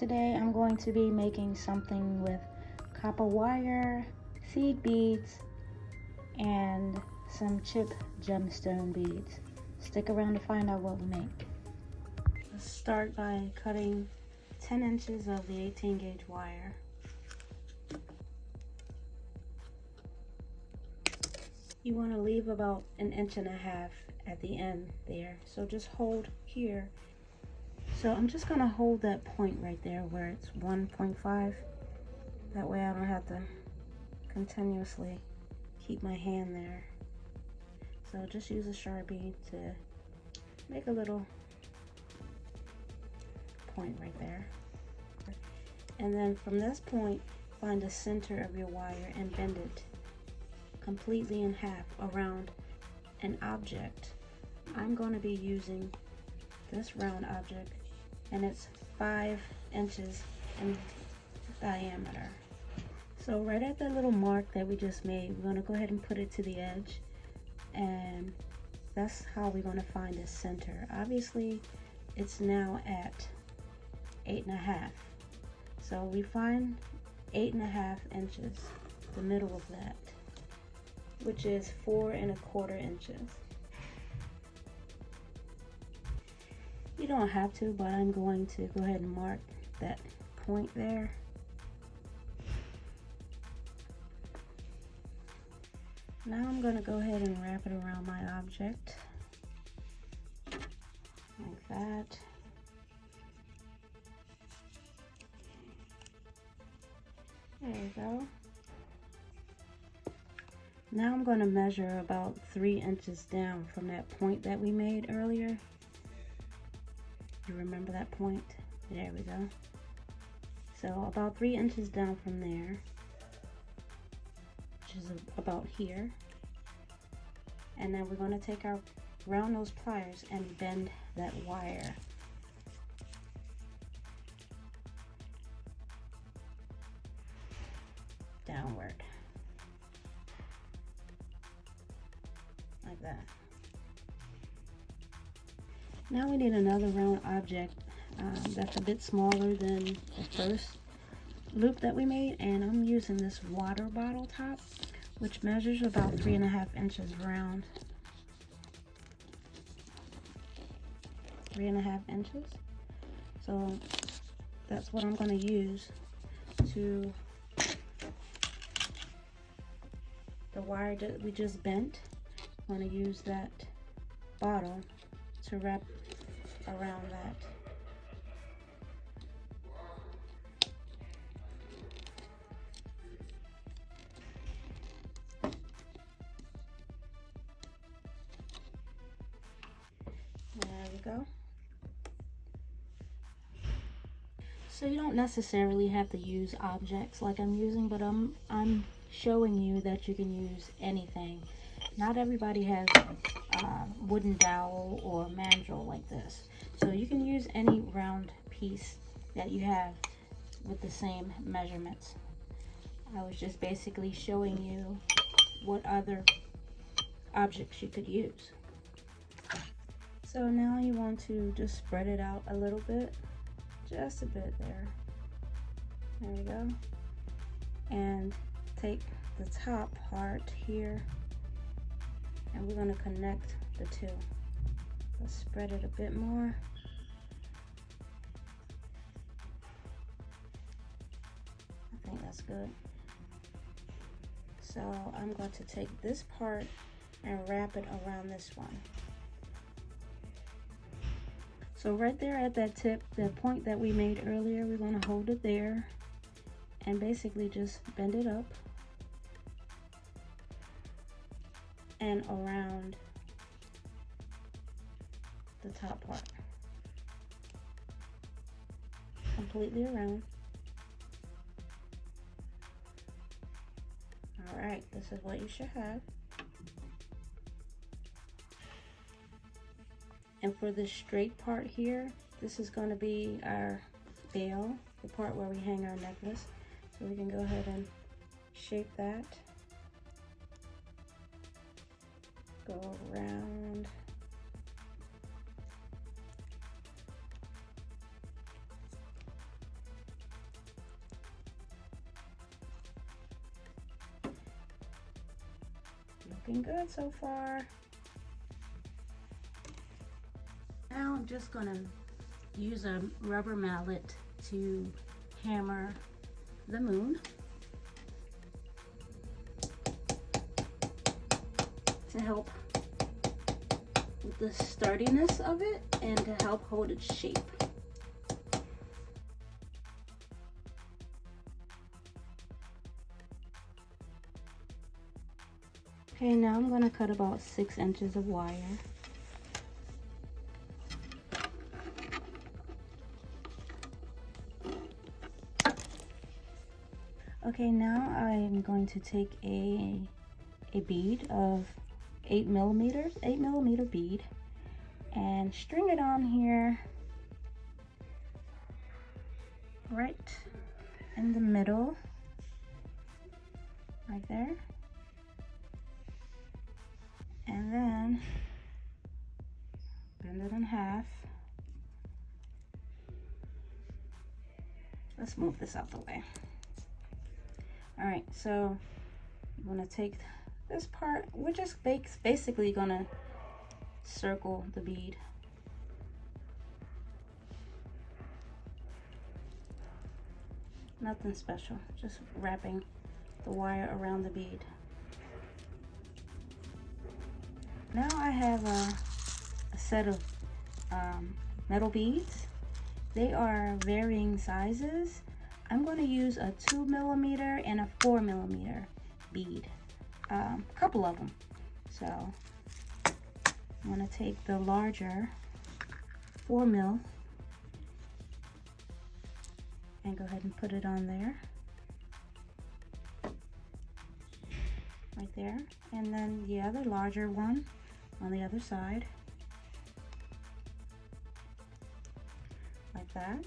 Today I'm going to be making something with copper wire, seed beads, and some Chip Gemstone beads. Stick around to find out what we make. Let's start by cutting 10 inches of the 18 gauge wire. You want to leave about 1.5 inches at the end there, so just hold here. So I'm just going to hold that point right there where it's 1.5. That way I don't have to continuously keep my hand there. So just use a Sharpie to make a little point right there. And then from this point, find the center of your wire and bend it completely in half around an object. I'm going to be using this round object, and it's 5 inches in diameter. So right at that little mark that we just made, we're going to go ahead and put it to the edge, and that's how we're going to find the center. Obviously it's now at 8.5, so we find 8.5 inches, the middle of that, which is 4.25 inches. You don't have to, but I'm going to go ahead and mark that point there. Now I'm going to go ahead and wrap it around my object like that. There we go. Now I'm going to measure about 3 inches down from that point that we made earlier. You remember that point? There we go. So about 3 inches down from there, which is about here. And then we're going to take our round nose pliers and bend that wire. Downward. Like that. Now we need another round object that's a bit smaller than the first loop that we made, and I'm using this water bottle top, which measures about 3.5 inches round. 3.5 inches. So that's what I'm going to use to the wire that we just bent. I'm going to use that bottle to wrap around that. There we go. So you don't necessarily have to use objects like I'm using, but I'm showing you that you can use anything. Not everybody has wooden dowel or mandrel like this, so you can use any round piece that you have with the same measurements. I was just basically showing you what other objects you could use. So now you want to just spread it out a little bit, just a bit there. There we go. And take the top part here, and we're going to connect the two. Let's spread it a bit more. I think that's good. So I'm going to take this part and wrap it around this one. So right there at that tip, that point that we made earlier, we're going to hold it there and basically just bend it up and around the top part, completely around. All right, this is what you should have. And for the straight part here, this is going to be our veil, the part where we hang our necklace. So we can go ahead and shape that. Go around. Looking good so far. Now I'm just gonna use a rubber mallet to hammer the moon to help with the sturdiness of it and to help hold its shape. Okay, now I'm going to cut about 6 inches of wire. Okay, now I'm going to take a bead of 8 millimeter bead, and string it on here right in the middle, right there. And then bend it in half. Let's move this out the way. All right, so I'm gonna take this part. We're just basically gonna circle the bead. Nothing special, just wrapping the wire around the bead. Now I have a set of metal beads. They are varying sizes. I'm going to use a 2 millimeter and a 4 millimeter bead, a couple of them. So I'm going to take the larger 4 mil and go ahead and put it on there, right there, and then the other larger one on the other side, like that.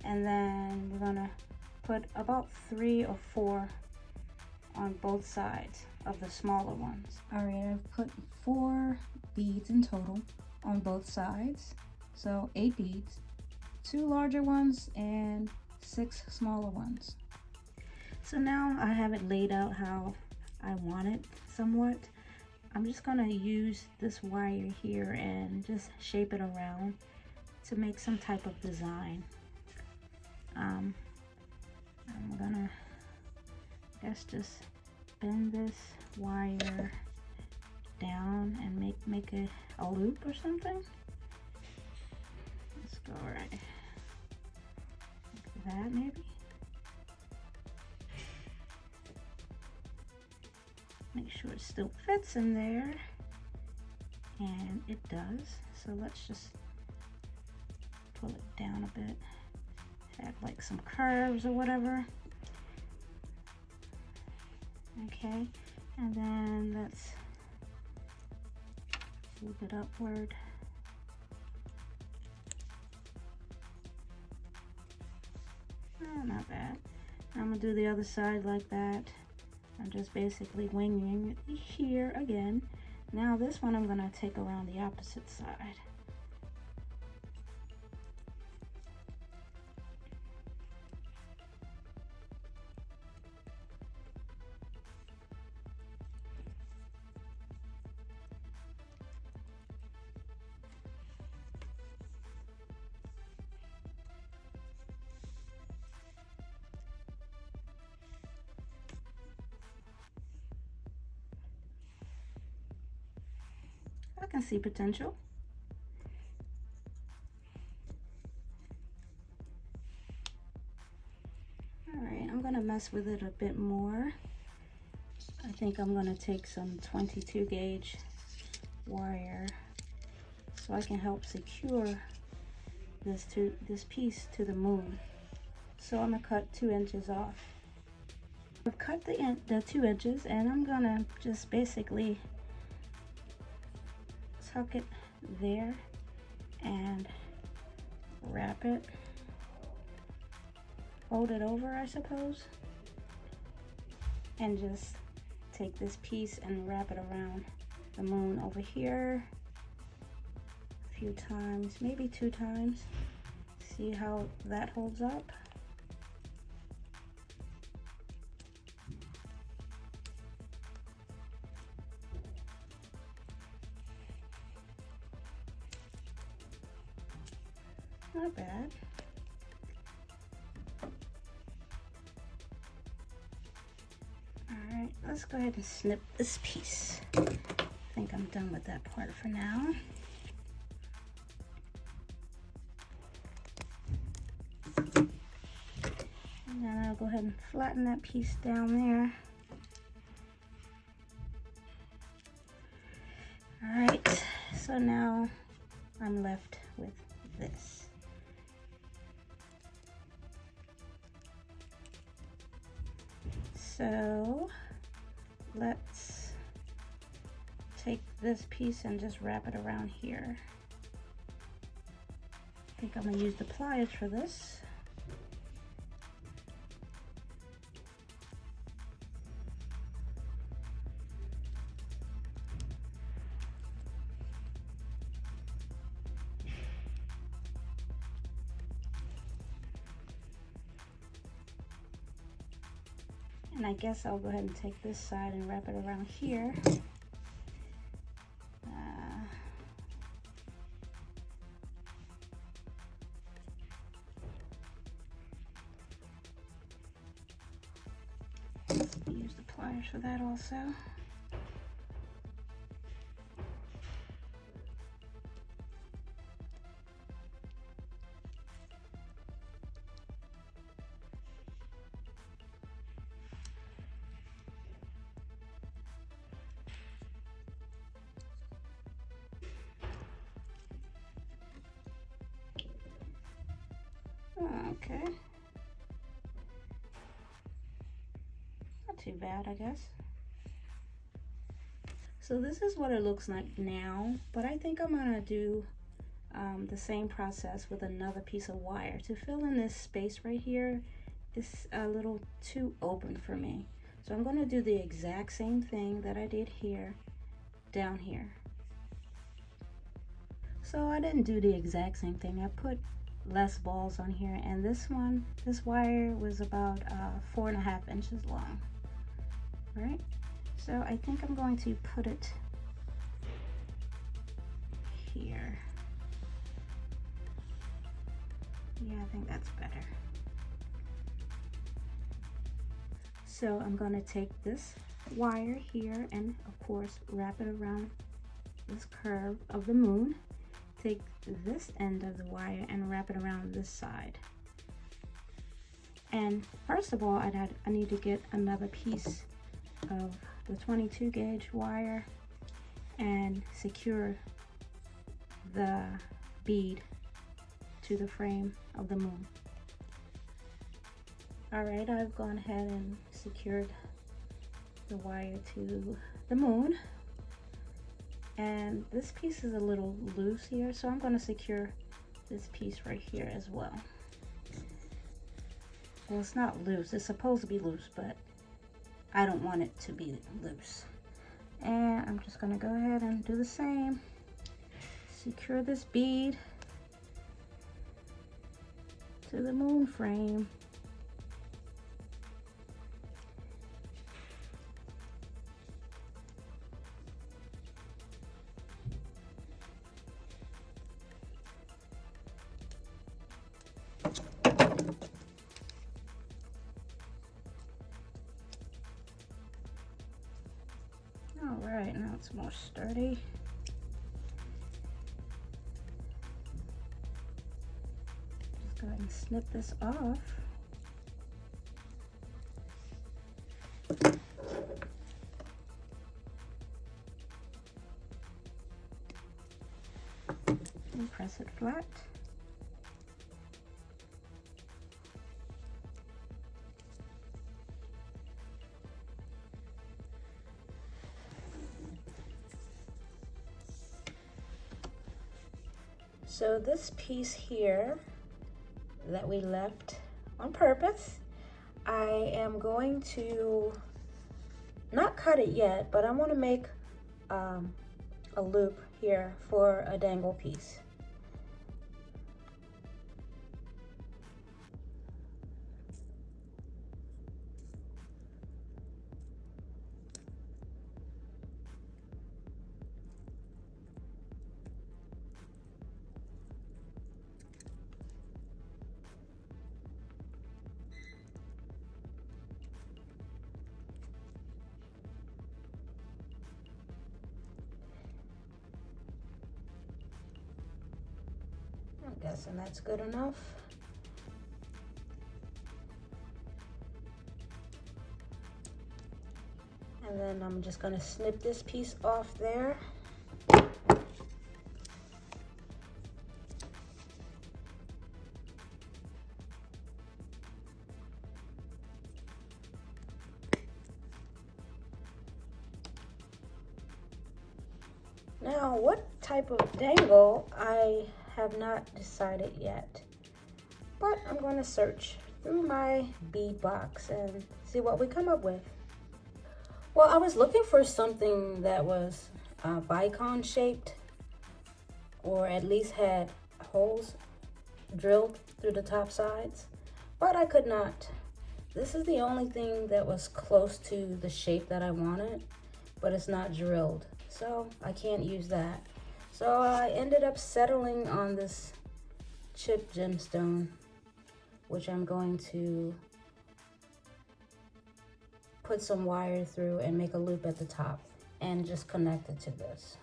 And then we're gonna put about 3 or 4 on both sides of the smaller ones. All right, I've put 4 beads in total on both sides. So 8 beads, 2 larger ones and 6 smaller ones. So now I have it laid out how I want it somewhat. I'm just gonna use this wire here and just shape it around to make some type of design. I'm gonna, I guess, just bend this wire down and make a loop or something. Let's go right like that, maybe. Make sure it still fits in there, and it does. So let's just pull it down a bit, have like some curves or whatever. Okay, and then let's loop it upward. Oh, not bad. I'm gonna do the other side like that. I'm just basically winging it here again. Now this one I'm gonna take around the opposite side. I can see potential. All right, I'm gonna mess with it a bit more. I think I'm gonna take some 22 gauge wire so I can help secure this piece to the moon. So I'm gonna cut 2 inches off. I've cut the 2 inches, and I'm gonna just basically tuck it there and wrap it, fold it over, I suppose, and just take this piece and wrap it around the moon over here a few times, maybe 2 times. See how that holds up. Not bad. Alright, let's go ahead and snip this piece. I think I'm done with that part for now. And then I'll go ahead and flatten that piece down there. Alright, so now I'm left with this. So let's take this piece and just wrap it around here. I think I'm gonna use the pliers for this. And I guess I'll go ahead and take this side and wrap it around here. Use the pliers for that also. Okay. Not too bad, I guess. So this is what it looks like now, but I think I'm gonna do the same process with another piece of wire. To fill in this space right here is a little too open for me. So I'm gonna do the exact same thing that I did here, down here. So I didn't do the exact same thing. I put less balls on here, and this wire was about 4.5 inches long. Right, so I think I'm going to put it here. Yeah, I think that's better. So I'm going to take this wire here and of course wrap it around this curve of the moon. Take this end of the wire and wrap it around this side. And first of all, I need to get another piece of the 22 gauge wire and secure the bead to the frame of the moon. All right, I've gone ahead and secured the wire to the moon. And this piece is a little loose here, so I'm going to secure this piece right here as well. Well, it's not loose. It's supposed to be loose, but I don't want it to be loose. And I'm just going to go ahead and do the same. Secure this bead to the moon frame. Alright, now it's more sturdy. Just go ahead and snip this off. And press it flat. So this piece here that we left on purpose, I am going to not cut it yet, but I want to make a loop here for a dangle piece. Yes, and that's good enough. And then I'm just gonna snip this piece off there. Now, what type of dangle, I have not decided yet, but I'm going to search through my bead box and see what we come up with. Well, I was looking for something that was bicon shaped, or at least had holes drilled through the top sides, but I could not. This is the only thing that was close to the shape that I wanted, but it's not drilled, so I can't use that. So I ended up settling on this Chip Gemstone, which I'm going to put some wire through and make a loop at the top and just connect it to this.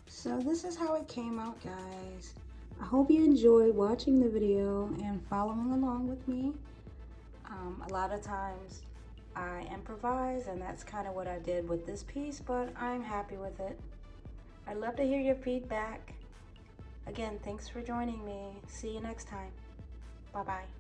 So this is how it came out, guys. I hope you enjoyed watching the video and following along with me. A lot of times I improvise, and that's kind of what I did with this piece, but I'm happy with it. I'd love to hear your feedback. Again, thanks for joining me. See you next time. Bye-bye.